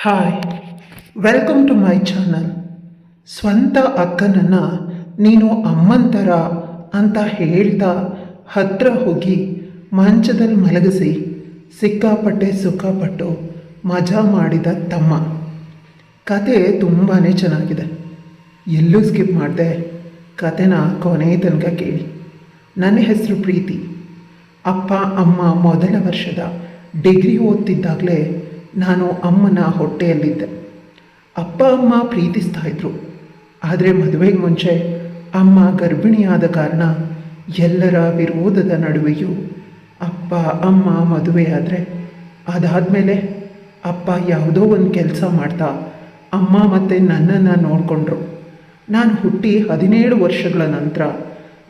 Hi, welcome to my channel. ಸ್ವಂತ ಅಕ್ಕನನ್ನು ನೀನು ಅಮ್ಮಂತರ ಅಂತ ಹೇಳ್ತಾ ಹತ್ರ ಹೋಗಿ ಮಂಚದಲ್ಲಿ ಮಲಗಿಸಿ ಸಿಕ್ಕಾಪಟ್ಟೆ ಸುಖಪಟ್ಟು ಮಜಾ ಮಾಡಿದ ತಮ್ಮ. ಕತೆ ತುಂಬಾ ಚೆನ್ನಾಗಿದೆ. ಎಲ್ಲೂ ಸ್ಕಿಪ್ ಮಾಡಿದೆ. ಕತೆನ ಕೊನೆ ತನಕ ಕೇಳಿ. ನನ್ನ ಹೆಸರು ಪ್ರೀತಿ. ಅಪ್ಪ ಅಮ್ಮ ಮೊದಲ ವರ್ಷದ ಡಿಗ್ರಿ ಓದ್ತಿದ್ದಾಗಲೇ ನಾನು ಅಮ್ಮನ ಹೊಟ್ಟೆಯಲ್ಲಿದ್ದೆ. ಅಪ್ಪ ಅಮ್ಮ ಪ್ರೀತಿಸ್ತಾ ಇದ್ರು. ಆದರೆ ಮದುವೆಗೆ ಮುಂಚೆ ಅಮ್ಮ ಗರ್ಭಿಣಿಯಾದ ಕಾರಣ ಎಲ್ಲರ ವಿರೋಧದ ನಡುವೆಯೂ ಅಪ್ಪ ಅಮ್ಮ ಮದುವೆಯಾದರೆ ಅದಾದಮೇಲೆ ಅಪ್ಪ ಯಾವುದೋ ಒಂದು ಕೆಲಸ ಮಾಡ್ತಾ ಅಮ್ಮ ಮತ್ತು ನನ್ನನ್ನು ನೋಡಿಕೊಂಡ್ರು. ನಾನು ಹುಟ್ಟಿ 17 ವರ್ಷಗಳ ನಂತರ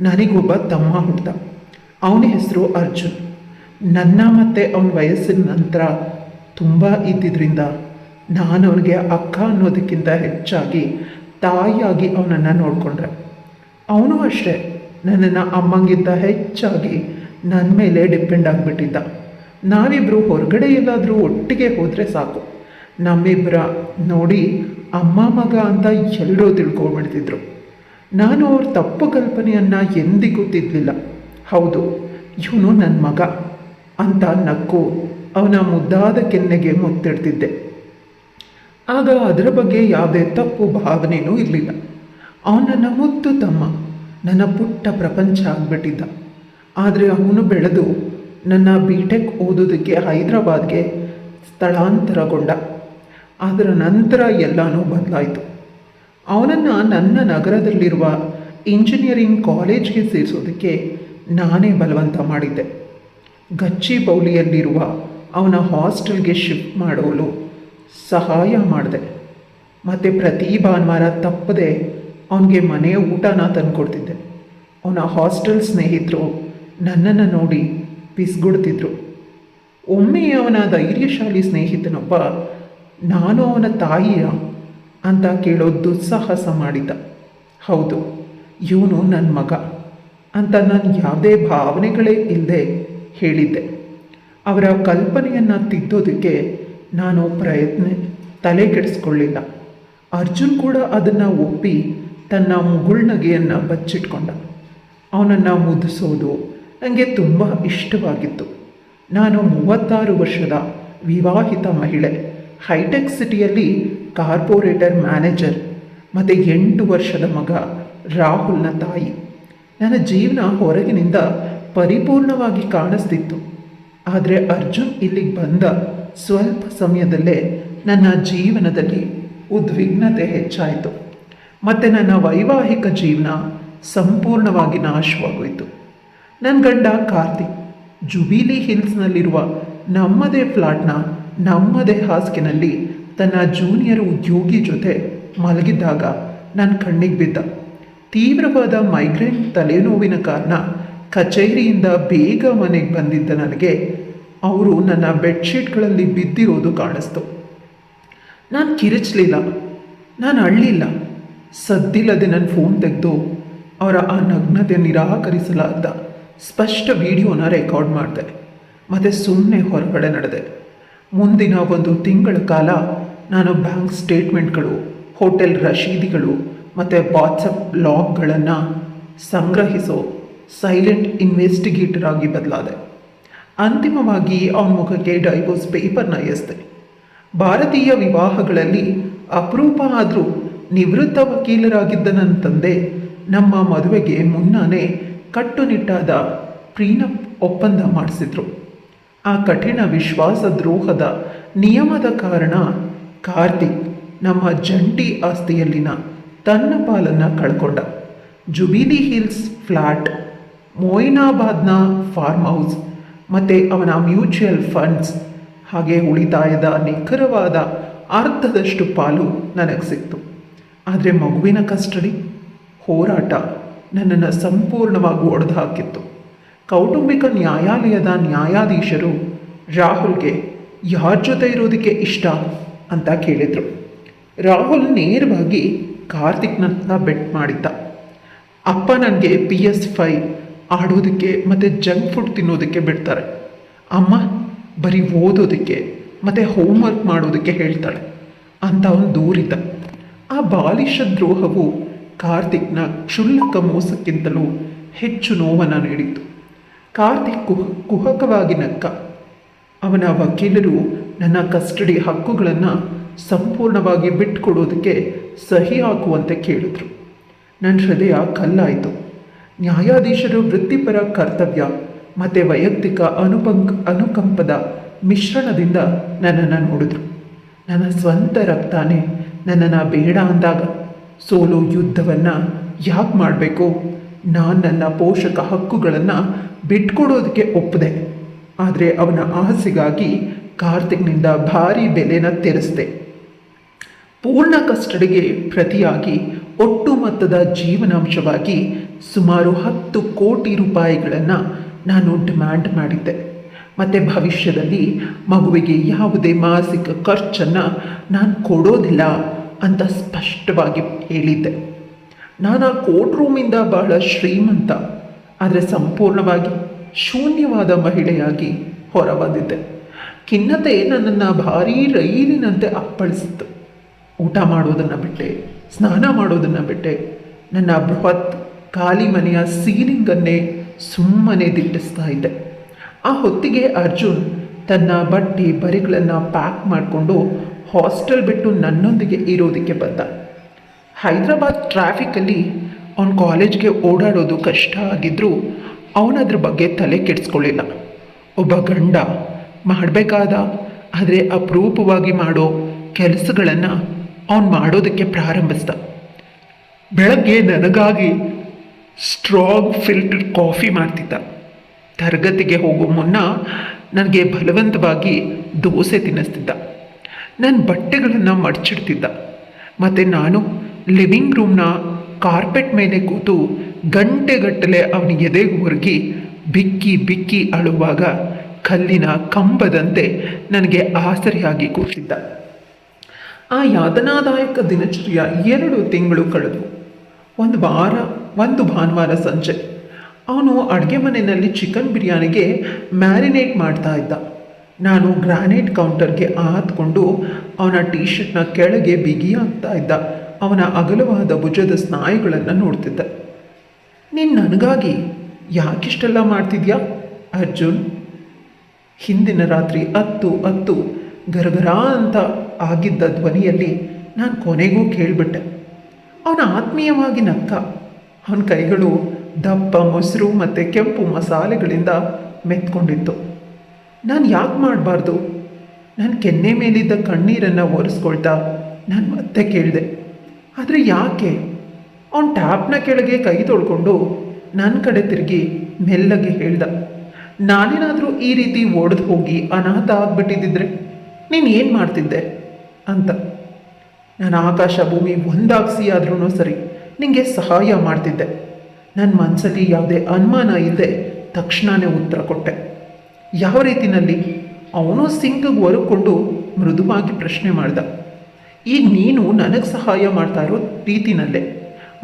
ನನಗೊಬ್ಬ ತಮ್ಮ ಹುಟ್ಟಿದ. ಅವನ ಹೆಸರು ಅರ್ಜುನ್. ನನ್ನ ಮತ್ತು ಅವನ ವಯಸ್ಸಿನ ನಂತರ ತುಂಬ ಇದ್ದಿದ್ದರಿಂದ ನಾನು ಅವನಿಗೆ ಅಕ್ಕ ಅನ್ನೋದಕ್ಕಿಂತ ಹೆಚ್ಚಾಗಿ ತಾಯಿಯಾಗಿ ಅವನನ್ನು ನೋಡಿಕೊಂಡ್ರೆ. ಅವನು ಅಷ್ಟೇ ನನ್ನನ್ನು ಅಮ್ಮಂಗಿಂತ ಹೆಚ್ಚಾಗಿ ನನ್ನ ಮೇಲೆ ಡಿಪೆಂಡ್ ಆಗಿಬಿಟ್ಟಿದ್ದ. ನಾವಿಬ್ಬರು ಹೊರಗಡೆ ಎಲ್ಲಾದರೂ ಒಟ್ಟಿಗೆ ಹೋದರೆ ಸಾಕು, ನಮ್ಮಿಬ್ಬರ ನೋಡಿ ಅಮ್ಮ ಮಗ ಅಂತ ಎಲ್ಲರೂ ತಿಳ್ಕೊಂಡ್ಬಿಡ್ತಿದ್ರು. ನಾನು ಅವ್ರ ತಪ್ಪು ಕಲ್ಪನೆಯನ್ನು ಎಂದಿಗೂ ತಿದ್ದಲಿಲ್ಲ. ಹೌದು, ಇವನು ನನ್ನ ಮಗ ಅಂತ ನಕ್ಕು ಅವನ ಮುದ್ದಾದ ಕೆನ್ನೆಗೆ ಮುತ್ತಿಡ್ತಿದ್ದೆ. ಆಗ ಅದರ ಬಗ್ಗೆ ಯಾವುದೇ ತಪ್ಪು ಭಾವನೆಯೂ ಇರಲಿಲ್ಲ. ಅವನನ್ನ ಮುದ್ದು ತಮ್ಮ, ನನ್ನ ಪುಟ್ಟ ಪ್ರಪಂಚ ಆಗಿಬಿಟ್ಟಿದ್ದ. ಆದರೆ ಅವನು ಬೆಳೆದು ನನ್ನ BTech ಓದೋದಕ್ಕೆ ಹೈದರಾಬಾದ್ಗೆ ಸ್ಥಳಾಂತರಗೊಂಡ. ಅದರ ನಂತರ ಎಲ್ಲನೂ ಬದಲಾಯಿತು. ಅವನನ್ನು ನನ್ನ ನಗರದಲ್ಲಿರುವ ಇಂಜಿನಿಯರಿಂಗ್ ಕಾಲೇಜ್ಗೆ ಸೇರಿಸೋದಕ್ಕೆ ನಾನೇ ಬಲವಂತ ಮಾಡಿದ್ದೆ. ಗಚ್ಚಿಬೌಲಿಯಲ್ಲಿರುವ ಅವನ ಹಾಸ್ಟೆಲ್ಗೆ ಶಿಫ್ಟ್ ಮಾಡಲು ಸಹಾಯ ಮಾಡಿದೆ. ಮತ್ತು ಪ್ರತಿ ಭಾನುವಾರ ತಪ್ಪದೆ ಅವನಿಗೆ ಮನೆಯ ಊಟನ ತಂದುಕೊಡ್ತಿದ್ದೆ. ಅವನ ಹಾಸ್ಟೆಲ್ ಸ್ನೇಹಿತರು ನನ್ನನ್ನು ನೋಡಿ ಪಿಸ್ಗುಡ್ತಿದ್ರು. ಒಮ್ಮೆ ಅವನ ಧೈರ್ಯಶಾಲಿ ಸ್ನೇಹಿತನೊಬ್ಬ ನಾನು ಅವನ ತಾಯಿಯ ಅಂತ ಕೇಳೋ ದುಸ್ಸಾಹಸ ಮಾಡಿದ್ದ. ಹೌದು, ಇವನು ನನ್ನ ಮಗ ಅಂತ ನಾನು ಯಾವುದೇ ಭಾವನೆಗಳೇ ಇಲ್ಲದೆ ಹೇಳಿದ್ದೆ. ಅವರ ಕಲ್ಪನೆಯನ್ನು ತಿದ್ದೋದಕ್ಕೆ ನಾನು ತಲೆಕೆಡಿಸ್ಕೊಳ್ಳಿಲ್ಲ. ಅರ್ಜುನ್ ಕೂಡ ಅದನ್ನು ಒಪ್ಪಿ ತನ್ನ ಮುಗುಳ್ನಗೆಯನ್ನು ಬಚ್ಚಿಟ್ಕೊಂಡ. ಅವನನ್ನು ಮುದಿಸೋದು ನನಗೆ ತುಂಬ ಇಷ್ಟವಾಗಿತ್ತು. ನಾನು 36 ವರ್ಷದ ವಿವಾಹಿತ ಮಹಿಳೆ, ಹೈಟೆಕ್ ಸಿಟಿಯಲ್ಲಿ ಕಾರ್ಪೊರೇಟರ್ ಮ್ಯಾನೇಜರ್ ಮತ್ತು 8 ವರ್ಷದ ಮಗ ರಾಹುಲ್ನ ತಾಯಿ. ನನ್ನ ಜೀವನ ಹೊರಗಿನಿಂದ ಪರಿಪೂರ್ಣವಾಗಿ ಕಾಣಿಸ್ತಿತ್ತು. ಆದರೆ ಅರ್ಜುನ್ ಇಲ್ಲಿಗೆ ಬಂದ ಸ್ವಲ್ಪ ಸಮಯದಲ್ಲೇ ನನ್ನ ಜೀವನದಲ್ಲಿ ಉದ್ವಿಗ್ನತೆ ಹೆಚ್ಚಾಯಿತು ಮತ್ತು ನನ್ನ ವೈವಾಹಿಕ ಜೀವನ ಸಂಪೂರ್ಣವಾಗಿ ನಾಶವಾಗೋಯಿತು. ನನ್ನ ಗಂಡ ಕಾರ್ತಿಕ್ ಜುಬಿಲಿ ಹಿಲ್ಸ್ನಲ್ಲಿರುವ ನಮ್ಮದೇ ಫ್ಲಾಟ್ನ ನಮ್ಮದೇ ಹಾಸಿಗೆನಲ್ಲಿ ತನ್ನ ಜೂನಿಯರ್ ಉದ್ಯೋಗಿ ಜೊತೆ ಮಲಗಿದ್ದಾಗ ನನ್ನ ಕಣ್ಣಿಗೆ ಬಿದ್ದ. ತೀವ್ರವಾದ ಮೈಗ್ರೇನ್ ತಲೆನೋವಿನ ಕಾರಣ ಕಚೇರಿಯಿಂದ ಬೇಗ ಮನೆಗೆ ಬಂದಿದ್ದ ನನಗೆ ಅವರು ನನ್ನ ಬೆಡ್ಶೀಟ್ಗಳಲ್ಲಿ ಬಿದ್ದಿರೋದು ಕಾಣಿಸ್ತು. ನಾನು ಕಿರಿಚಲಿಲ್ಲ, ನಾನು ಅಳ್ಳಿಲ್ಲ. ಸದ್ದಿಲ್ಲದೆ ನನ್ನ ಫೋನ್ ತೆಗೆದು ಅವರ ಆ ನಗ್ನತೆ ನಿರಾಕರಿಸಲಾದ ಸ್ಪಷ್ಟ ವಿಡಿಯೋನ ರೆಕಾರ್ಡ್ ಮಾಡಿದೆ ಮತ್ತು ಸುಮ್ಮನೆ ಹೊರಗಡೆ ನಡೆದೆ. ಮುಂದಿನ 1 ತಿಂಗಳ ಕಾಲ ನಾನು ಬ್ಯಾಂಕ್ ಸ್ಟೇಟ್ಮೆಂಟ್ಗಳು, ಹೋಟೆಲ್ ರಶೀದಿಗಳು ಮತ್ತು ವಾಟ್ಸಪ್ ಲಾಗ್ಗಳನ್ನು ಸಂಗ್ರಹಿಸೋ ಸೈಲೆಂಟ್ ಇನ್ವೆಸ್ಟಿಗೇಟರ್ ಆಗಿ ಬದಲಾದೆ. ಅಂತಿಮವಾಗಿ ಅವನ ಮುಖಕ್ಕೆ ಡೈವೋರ್ಸ್ ಪೇಪರ್ನ ಎಸೆದೆ. ಭಾರತೀಯ ವಿವಾಹಗಳಲ್ಲಿ ಅಪರೂಪ ಆದರೂ ನಿವೃತ್ತ ವಕೀಲರಾಗಿದ್ದ ನನ್ನ ತಂದೆ ನಮ್ಮ ಮದುವೆಗೆ ಮುನ್ನಾನೇ ಕಟ್ಟುನಿಟ್ಟಾದ ಪ್ರೀನಪ್ ಒಪ್ಪಂದ ಮಾಡಿಸಿದ್ರು. ಆ ಕಠಿಣ ವಿಶ್ವಾಸ ದ್ರೋಹದ ನಿಯಮದ ಕಾರಣ ಕಾರ್ತಿಕ್ ನಮ್ಮ ಜಂಟಿ ಆಸ್ತಿಯಲ್ಲಿನ ತನ್ನ ಪಾಲನ್ನು ಕಳ್ಕೊಂಡ. ಜುಬಿಲಿ ಹಿಲ್ಸ್ ಫ್ಲ್ಯಾಟ್, ಮೊಯಿನಾಬಾದ್ನ ಫಾರ್ಮ್ ಹೌಸ್ ಮತ್ತು ಅವನ ಮ್ಯೂಚುವಲ್ ಫಂಡ್ಸ್, ಹಾಗೆ ಉಳಿತಾಯದ ನಿಖರವಾದ ಅರ್ಧದಷ್ಟು ಪಾಲು ನನಗೆ ಸಿಕ್ತು. ಆದರೆ ಮಗುವಿನ ಕಸ್ಟಡಿ ಹೋರಾಟ ನನ್ನನ್ನು ಸಂಪೂರ್ಣವಾಗಿ ಒಡೆದು ಹಾಕಿತ್ತು. ಕೌಟುಂಬಿಕ ನ್ಯಾಯಾಲಯದ ನ್ಯಾಯಾಧೀಶರು ರಾಹುಲ್ಗೆ ಯಾರ ಜೊತೆ ಇರೋದಕ್ಕೆ ಇಷ್ಟ ಅಂತ ಕೇಳಿದರು. ರಾಹುಲ್ ನೇರವಾಗಿ ಕಾರ್ತಿಕ್ನಂತ ಬೆಟ್ ಮಾಡಿದ್ದ. ಅಪ್ಪ ನನಗೆ PS5 ಆಡೋದಕ್ಕೆ ಮತ್ತು ಜಂಕ್ ಫುಡ್ ತಿನ್ನೋದಕ್ಕೆ ಬಿಡ್ತಾರೆ, ಅಮ್ಮ ಬರೀ ಓದೋದಕ್ಕೆ ಮತ್ತು ಹೋಮ್ವರ್ಕ್ ಮಾಡೋದಕ್ಕೆ ಹೇಳ್ತಾಳೆ ಅಂತ ಅವನು ದೂರಿದ್ದ. ಆ ಬಾಲಿಶ ದ್ರೋಹವು ಕಾರ್ತಿಕ್ನ ಕ್ಷುಲ್ಲಕ ಮೋಸಕ್ಕಿಂತಲೂ ಹೆಚ್ಚು ನೋವನ್ನು ನೀಡಿತು. ಕಾರ್ತಿಕ್ ಕುಹಕವಾಗಿ ನಕ್ಕ. ಅವನ ವಕೀಲರು ನನ್ನ ಕಸ್ಟಡಿ ಹಕ್ಕುಗಳನ್ನು ಸಂಪೂರ್ಣವಾಗಿ ಬಿಟ್ಟುಕೊಡೋದಕ್ಕೆ ಸಹಿ ಹಾಕುವಂತೆ ಕೇಳಿದ್ರು. ನನ್ನ ಹೃದಯ ಕಲ್ಲಾಯಿತು. ನ್ಯಾಯಾಧೀಶರು ವೃತ್ತಿಪರ ಕರ್ತವ್ಯ ಮತ್ತು ವೈಯಕ್ತಿಕ ಅನುಕಂಪದ ಮಿಶ್ರಣದಿಂದ ನನ್ನನ್ನು ನೋಡಿದ್ರು. ನನ್ನ ಸ್ವಂತ ರಕ್ತಾನೇ ನನ್ನನ್ನು ಬೇಡ ಅಂದಾಗ ಸೋಲು ಯುದ್ಧವನ್ನು ಯಾಕೆ ಮಾಡಬೇಕು? ನಾನು ನನ್ನ ಪೋಷಕ ಹಕ್ಕುಗಳನ್ನು ಬಿಟ್ಕೊಡೋದಕ್ಕೆ ಒಪ್ಪಿದೆ. ಆದರೆ ಅವನ ಆಸೆಗಾಗಿ ಕಾರ್ತಿಕ್ನಿಂದ ಭಾರಿ ಬೆಲೆನ ತೆರೆಸಿದೆ. ಪೂರ್ಣ ಕಸ್ಟಡಿಗೆ ಪ್ರತಿಯಾಗಿ ಒಟ್ಟು ಮೊತ್ತದ ಜೀವನಾಂಶವಾಗಿ ಸುಮಾರು 10 ಕೋಟಿ ರೂಪಾಯಿಗಳನ್ನು ನಾನು ಡಿಮ್ಯಾಂಡ್ ಮಾಡಿದ್ದೆ. ಮತ್ತು ಭವಿಷ್ಯದಲ್ಲಿ ಮಗುವಿಗೆ ಯಾವುದೇ ಮಾಸಿಕ ಖರ್ಚನ್ನು ನಾನು ಕೊಡೋದಿಲ್ಲ ಅಂತ ಸ್ಪಷ್ಟವಾಗಿ ಹೇಳಿದ್ದೆ. ನಾನು ಆ ಕೋರ್ಟ್ ರೂಮಿಂದ ಬಹಳ ಶ್ರೀಮಂತ ಆದರೆ ಸಂಪೂರ್ಣವಾಗಿ ಶೂನ್ಯವಾದ ಮಹಿಳೆಯಾಗಿ ಹೊರಬಂದಿದ್ದೆ. ಖಿನ್ನತೆ ನನ್ನನ್ನು ಭಾರೀ ರೈಲಿನಂತೆ ಅಪ್ಪಳಿಸಿತ್ತು. ಊಟ ಮಾಡೋದನ್ನು ಬಿಟ್ಟೆ, ಸ್ನಾನ ಮಾಡೋದನ್ನು ಬಿಟ್ಟೆ, ನನ್ನ ಬೃಹತ್ ಖಾಲಿ ಮನೆಯ ಸೀಲಿಂಗನ್ನೇ ಸುಮ್ಮನೆ ದಿಟ್ಟಿಸ್ತಾ ಇದ್ದೆ. ಆ ಹೊತ್ತಿಗೆ ಅರ್ಜುನ್ ತನ್ನ ಬಟ್ಟೆ ಬರೆಗಳನ್ನು ಪ್ಯಾಕ್ ಮಾಡಿಕೊಂಡು ಹಾಸ್ಟೆಲ್ ಬಿಟ್ಟು ನನ್ನೊಂದಿಗೆ ಇರೋದಕ್ಕೆ ಬಂದ. ಹೈದರಾಬಾದ್ ಟ್ರಾಫಿಕಲ್ಲಿ ಅವನ ಕಾಲೇಜ್ಗೆ ಓಡಾಡೋದು ಕಷ್ಟ ಆಗಿದ್ದರೂ ಅವನದ್ರ ಬಗ್ಗೆ ತಲೆ ಕೆಡಿಸ್ಕೊಳ್ಳಿಲ್ಲ. ಒಬ್ಬ ಗಂಡ ಮಾಡಬೇಕಾದ ಆದರೆ ಅಪರೂಪವಾಗಿ ಮಾಡೋ ಕೆಲಸಗಳನ್ನು ಅವನು ಮಾಡೋದಕ್ಕೆ ಪ್ರಾರಂಭಿಸ್ದ. ಬೆಳಗ್ಗೆ ನನಗಾಗಿ ಸ್ಟ್ರಾಂಗ್ ಫಿಲ್ಟರ್ ಕಾಫಿ ಮಾಡ್ತಿದ್ದ. ತರಗತಿಗೆ ಹೋಗೋ ಮುನ್ನ ನನಗೆ ಬಲವಂತವಾಗಿ ದೋಸೆ ತಿನ್ನಿಸ್ತಿದ್ದ. ನನ್ನ ಬಟ್ಟೆಗಳನ್ನು ಮಡಚಿಡ್ತಿದ್ದ. ಮತ್ತು ನಾನು ಲಿವಿಂಗ್ ರೂಮ್ನ ಕಾರ್ಪೆಟ್ ಮೇಲೆ ಕೂತು ಗಂಟೆಗಟ್ಟಲೆ ಅವನ ಎದೆಗೆ ಹೊರಗಿ ಬಿಕ್ಕಿ ಬಿಕ್ಕಿ ಅಳುವಾಗ ಕಲ್ಲಿನ ಕಂಬದಂತೆ ನನಗೆ ಆಸರೆಯಾಗಿ ಕೂತಿದ್ದ. ಆ ಯಾತನಾದಾಯಕ ದಿನಚರಿಯ 2 ತಿಂಗಳು ಕಳೆದು ಒಂದು ಭಾನುವಾರ ಸಂಜೆ ಅವನು ಅಡುಗೆ ಮನೆಯಲ್ಲಿ ಚಿಕನ್ ಬಿರಿಯಾನಿಗೆ ಮ್ಯಾರಿನೇಟ್ ಮಾಡ್ತಾ ಇದ್ದ. ನಾನು ಗ್ರಾನೈಟ್ ಕೌಂಟರ್ಗೆ ಆತ್ಕೊಂಡು ಅವನ ಟೀ ಶರ್ಟ್ನ ಕೆಳಗೆ ಬಿಗಿಯಾಗ್ತಾ ಇದ್ದ ಅವನ ಅಗಲವಾದ ಭುಜದ ಸ್ನಾಯುಗಳನ್ನು ನೋಡ್ತಿದ್ದ. ನೀನು ನನಗಾಗಿ ಯಾಕಿಷ್ಟೆಲ್ಲ ಮಾಡ್ತಿದ್ಯಾ ಅರ್ಜುನ್? ಹಿಂದಿನ ರಾತ್ರಿ 10 ಗರಗರ ಅಂತ ಆಗಿದ್ದ ಧ್ವನಿಯಲ್ಲಿ ನಾನು ಕೊನೆಗೂ ಕೇಳಿಬಿಟ್ಟೆ. ಅವನ ಆತ್ಮೀಯವಾಗಿ ನಕ್ಕ. ಅವನ ಕೈಗಳು ದಪ್ಪ ಮೊಸರು ಮತ್ತು ಕೆಂಪು ಮಸಾಲೆಗಳಿಂದ ಮೆತ್ಕೊಂಡಿತ್ತು. ನಾನು ಯಾಕೆ ಮಾಡಬಾರ್ದು? ನಾನು ಕೆನ್ನೆ ಮೇಲಿದ್ದ ಕಣ್ಣೀರನ್ನು ಒರೆಸ್ಕೊಳ್ತಾ ನಾನು ಮತ್ತೆ ಕೇಳಿದೆ, ಆದರೆ ಯಾಕೆ? ಅವನ ಟ್ಯಾಪ್ನ ಕೆಳಗೆ ಕೈ ತೊಳ್ಕೊಂಡು ನನ್ನ ಕಡೆ ತಿರುಗಿ ಮೆಲ್ಲಗೆ ಹೇಳ್ದ, ನಾನೇನಾದರೂ ಈ ರೀತಿ ಒಡೆದು ಹೋಗಿ ಅನಾಥ ಆಗಿಬಿಟ್ಟಿದ್ದಿದ್ರೆ ನೀನು ಏನು ಮಾಡ್ತಿದ್ದೆ ಅಂತ. ನಾನು ಆಕಾಶ ಭೂಮಿ ಒಂದಾಗಿಸಿ ಆದ್ರೂ ಸರಿ ನಿನಗೆ ಸಹಾಯ ಮಾಡ್ತಿದ್ದೆ. ನನ್ನ ಮನಸ್ಸಲ್ಲಿ ಯಾವುದೇ ಅನುಮಾನ ಇಲ್ಲದೆ ತಕ್ಷಣವೇ ಉತ್ತರ ಕೊಟ್ಟೆ. ಯಾವ ರೀತಿಯಲ್ಲಿ? ಅವನು ಸಿಂಕಿಗೆ ಹೊರಕೊಂಡು ಮೃದುವಾಗಿ ಪ್ರಶ್ನೆ ಮಾಡ್ದ. ಈಗ ನೀನು ನನಗೆ ಸಹಾಯ ಮಾಡ್ತಾ ಇರೋ ರೀತಿನಲ್ಲೇ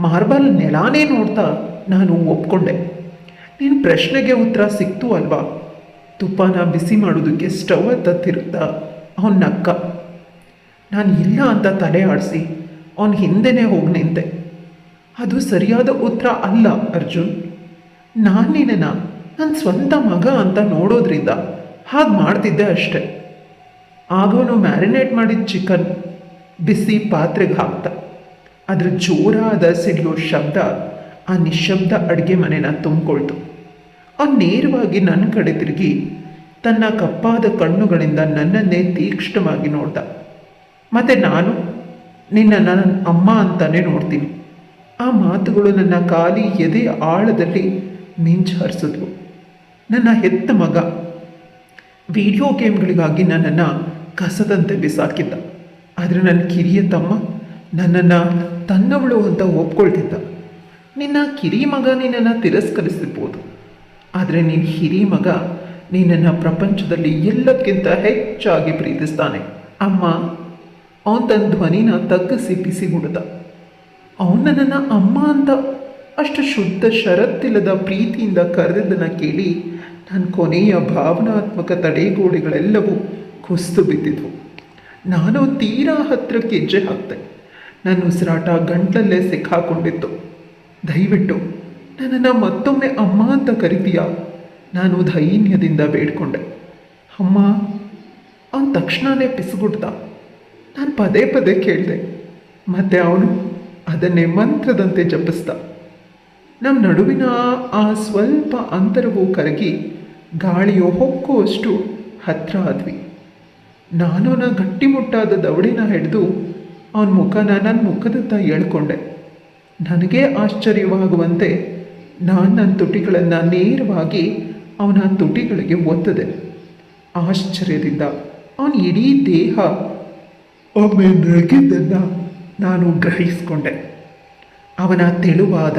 ಮಾರ್ಬಲ್ ನೆಲಾನೇ ನೋಡ್ತಾ ನಾನು ಒಪ್ಕೊಂಡೆ. ನಿನ್ನ ಪ್ರಶ್ನೆಗೆ ಉತ್ತರ ಸಿಕ್ತು ಅಲ್ವಾ? ತುಪ್ಪನ ಬಿಸಿ ಮಾಡೋದಕ್ಕೆ ಸ್ಟವ್ ಹತ್ತ ತಿರುಗ್ತಾ ಅವನ ನಕ್ಕ. ನಾನು ಇಲ್ಲ ಅಂತ ತಲೆ ಆಡಿಸಿ ಅವನ ಹಿಂದೆನೇ ಹೋಗಿ ನಿಂತೆ. ಅದು ಸರಿಯಾದ ಉತ್ತರ ಅಲ್ಲ ಅರ್ಜುನ್. ನಾನು ನಿನ್ನ ನನ್ನ ಸ್ವಂತ ಮಗ ಅಂತ ನೋಡೋದ್ರಿಂದ ಹಾಗೆ ಮಾಡ್ತಿದ್ದೆ ಅಷ್ಟೆ. ಆಗೋನು ಮ್ಯಾರಿನೇಟ್ ಮಾಡಿದ ಚಿಕನ್ ಬಿಸಿ ಪಾತ್ರೆಗೆ ಹಾಕ್ತ. ಅದರ ಜೋರಾದ ಸಿಡಿಯೋ ಶಬ್ದ ಆ ನಿಶಬ್ದ ಅಡುಗೆ ಮನೆನ ತುಂಬಿಕೊಳ್ತು. ಅವನು ನೇರವಾಗಿ ನನ್ನ ಕಡೆ ತಿರುಗಿ ತನ್ನ ಕಪ್ಪಾದ ಕಣ್ಣುಗಳಿಂದ ನನ್ನನ್ನೇ ತೀಕ್ಷ್ಣವಾಗಿ ನೋಡ್ದ. ಮತ್ತು ನಾನು ನಿನ್ನನ್ನು ನನ್ನ ಅಮ್ಮ ಅಂತಾನೆ ನೋಡ್ತೀನಿ. ಆ ಮಾತುಗಳು ನನ್ನ ಖಾಲಿ ಎದೆ ಆಳದಲ್ಲಿ ಮಿಂಚು ಹರಿಸಿದ್ವು. ನನ್ನ ಹೆತ್ತ ಮಗ ವಿಡಿಯೋ ಗೇಮ್ಗಳಿಗಾಗಿ ನನ್ನನ್ನು ಕಸದಂತೆ ಬಿಸಾಕಿದ್ದ. ಆದರೆ ನನ್ನ ಕಿರಿಯ ತಮ್ಮ ನನ್ನನ್ನು ತನ್ನವಳು ಅಂತ ಒಪ್ಕೊಳ್ತಿದ್ದ. ನಿನ್ನ ಕಿರಿಯ ಮಗ ನಿನ್ನನ್ನು ತಿರಸ್ಕರಿಸಿರ್ಬೋದು, ಆದರೆ ನಿನ್ನ ಹಿರಿಯ ಮಗ ನಿನ್ನನ್ನು ಪ್ರಪಂಚದಲ್ಲಿ ಎಲ್ಲಕ್ಕಿಂತ ಹೆಚ್ಚಾಗಿ ಪ್ರೀತಿಸ್ತಾನೆ ಅಮ್ಮ. ಅವನು ತನ್ನ ಧ್ವನಿನ ತಗ್ಗಿಸಿ ಬಿಸಿಗುಡ್ದ. ಅವನು ನನ್ನನ್ನು ಅಮ್ಮ ಅಂತ ಅಷ್ಟು ಶುದ್ಧ ಷರತ್ತಿಲ್ಲದ ಪ್ರೀತಿಯಿಂದ ಕರೆದಿದ್ದನ್ನು ಕೇಳಿ ನನ್ನ ಕೊನೆಯ ಭಾವನಾತ್ಮಕ ತಡೆಗೋಡೆಗಳೆಲ್ಲವೂ ಕುಸಿದು ಬಿದ್ದಿದ್ವು. ನಾನು ತೀರಾ ಹತ್ತಿರಕ್ಕೆ ಹೆಜ್ಜೆ ಹಾಕ್ತೆ. ನನ್ನ ಉಸಿರಾಟ ಗಂಟಲಲ್ಲೇ ಸಿಕ್ಕಾಕೊಂಡಿತ್ತು. ದಯವಿಟ್ಟು ನನ್ನನ್ನು ಮತ್ತೊಮ್ಮೆ ಅಮ್ಮ ಅಂತ ಕರಿತೀಯಾ? ನಾನು ದೈನ್ಯದಿಂದ ಬೇಡ್ಕೊಂಡೆ. ಅಮ್ಮ ಅವನು ತಕ್ಷಣವೇ ಪಿಸುಗುಡ್ದ. ನಾನು ಪದೇ ಪದೇ ಕೇಳಿದೆ. ಮತ್ತೆ ಅವನು ಅದನ್ನೇ ಮಂತ್ರದಂತೆ ಜಪಿಸ್ದ. ನಮ್ಮ ನಡುವಿನ ಆ ಸ್ವಲ್ಪ ಅಂತರವು ಕರಗಿ ಗಾಳಿಯು ಹೊಕ್ಕುವಷ್ಟು ಹತ್ತಿರ ಆದ್ವಿ. ನಾನು ಅವನ ಗಟ್ಟಿಮುಟ್ಟಾದ ದವಡಿನ ಹಿಡಿದು ಅವನ ಮುಖನ ನನ್ನ ಮುಖದತ್ತ ಎಳ್ಕೊಂಡೆ. ನನಗೇ ಆಶ್ಚರ್ಯವಾಗುವಂತೆ ನಾನು ನನ್ನ ತುಟಿಗಳನ್ನು ನೇರವಾಗಿ ಅವನ ತುಟಿಗಳಿಗೆ ಒತ್ತದೆ. ಆಶ್ಚರ್ಯದಿಂದ ಅವನ ಇಡೀ ದೇಹ ಒಮ್ಮೆ ನಗಿದ್ದನ್ನು ನಾನು ಗ್ರಹಿಸಿಕೊಂಡೆ. ಅವನ ತೆಳುವಾದ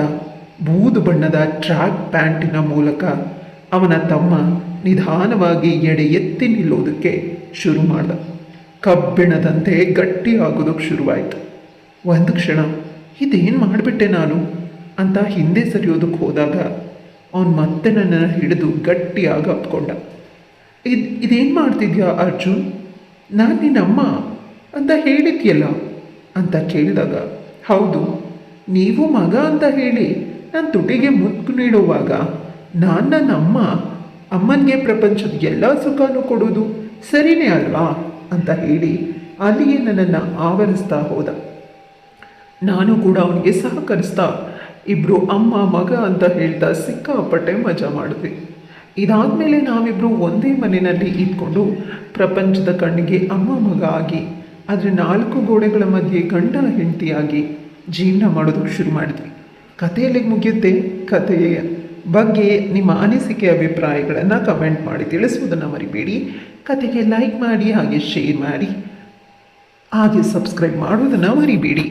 ಬೂದು ಬಣ್ಣದ ಟ್ರ್ಯಾಕ್ ಪ್ಯಾಂಟಿನ ಮೂಲಕ ಅವನ ತಮ್ಮ ನಿಧಾನವಾಗಿ ಎಡೆ ಎತ್ತಿ ನಿಲ್ಲೋದಕ್ಕೆ ಶುರು ಮಾಡ್ದ. ಕಬ್ಬಿಣದಂತೆ ಗಟ್ಟಿಯಾಗೋದಕ್ಕೆ ಶುರುವಾಯಿತು. ಒಂದು ಕ್ಷಣ ಇದೇನು ಮಾಡಿಬಿಟ್ಟೆ ನಾನು ಅಂತ ಹಿಂದೆ ಸರಿಯೋದಕ್ಕೆ ಹೋದಾಗ ಅವನು ಮತ್ತೆ ನನ್ನನ್ನು ಹಿಡಿದು ಗಟ್ಟಿಯಾಗಿ ಅಪ್ಕೊಂಡ. ಇದೇನು ಮಾಡ್ತಿದ್ಯಾ ಅರ್ಜುನ್? ನಾನು ನಿನ್ನಮ್ಮ ಅಂತ ಹೇಳಿದ್ಯಲ್ಲ ಅಂತ ಕೇಳಿದಾಗ, ಹೌದು, ನೀವು ಮಗ ಅಂತ ಹೇಳಿ ನನ್ನ ತುಟಿಗೆ ಮುತ್ತು ನೀಡುವಾಗ ನಾನು ನನ್ನ ಅಮ್ಮನಿಗೆ ಪ್ರಪಂಚದ ಎಲ್ಲ ಸುಖನೂ ಕೊಡೋದು ಸರಿನೇ ಅಲ್ವಾ ಅಂತ ಹೇಳಿ ಅಲ್ಲಿಯೇ ನನ್ನನ್ನು ಆವರಿಸ್ತಾ ಹೋದ. ನಾನು ಕೂಡ ಅವನಿಗೆ ಸಹಕರಿಸ್ತಾ ಇಬ್ಬರು ಅಮ್ಮ ಮಗ ಅಂತ ಹೇಳ್ತಾ ಸಿಕ್ಕಾಪಟ್ಟೆ ಮಜಾ ಮಾಡಿದ್ವಿ. ಇದಾದಮೇಲೆ ನಾವಿಬ್ಬರು ಒಂದೇ ಮನೆಯಲ್ಲಿ ಇದ್ಕೊಂಡು ಪ್ರಪಂಚದ ಕಣ್ಣಿಗೆ ಅಮ್ಮ ಮಗ ಆಗಿ ಆದರೆ 4 ಗೋಡೆಗಳ ಮಧ್ಯೆ ಗಂಡ ಹೆಂಡತಿಯಾಗಿ ಜೀವನ ಮಾಡೋದಕ್ಕೆ ಶುರು ಮಾಡಿದ್ವಿ. ಕಥೆಯಲ್ಲಿ ಮುಗಿಯುತ್ತೆ. ಕಥೆಯ ಬಗ್ಗೆ ನಿಮ್ಮ ಅನಿಸಿಕೆ ಅಭಿಪ್ರಾಯಗಳನ್ನು ಕಮೆಂಟ್ ಮಾಡಿ ತಿಳಿಸುವುದನ್ನು ಮರಿಬೇಡಿ. ಕಥೆಗೆ ಲೈಕ್ ಮಾಡಿ, ಹಾಗೆ ಶೇರ್ ಮಾಡಿ, ಹಾಗೆ ಸಬ್ಸ್ಕ್ರೈಬ್ ಮಾಡುವುದನ್ನು ಮರಿಬೇಡಿ.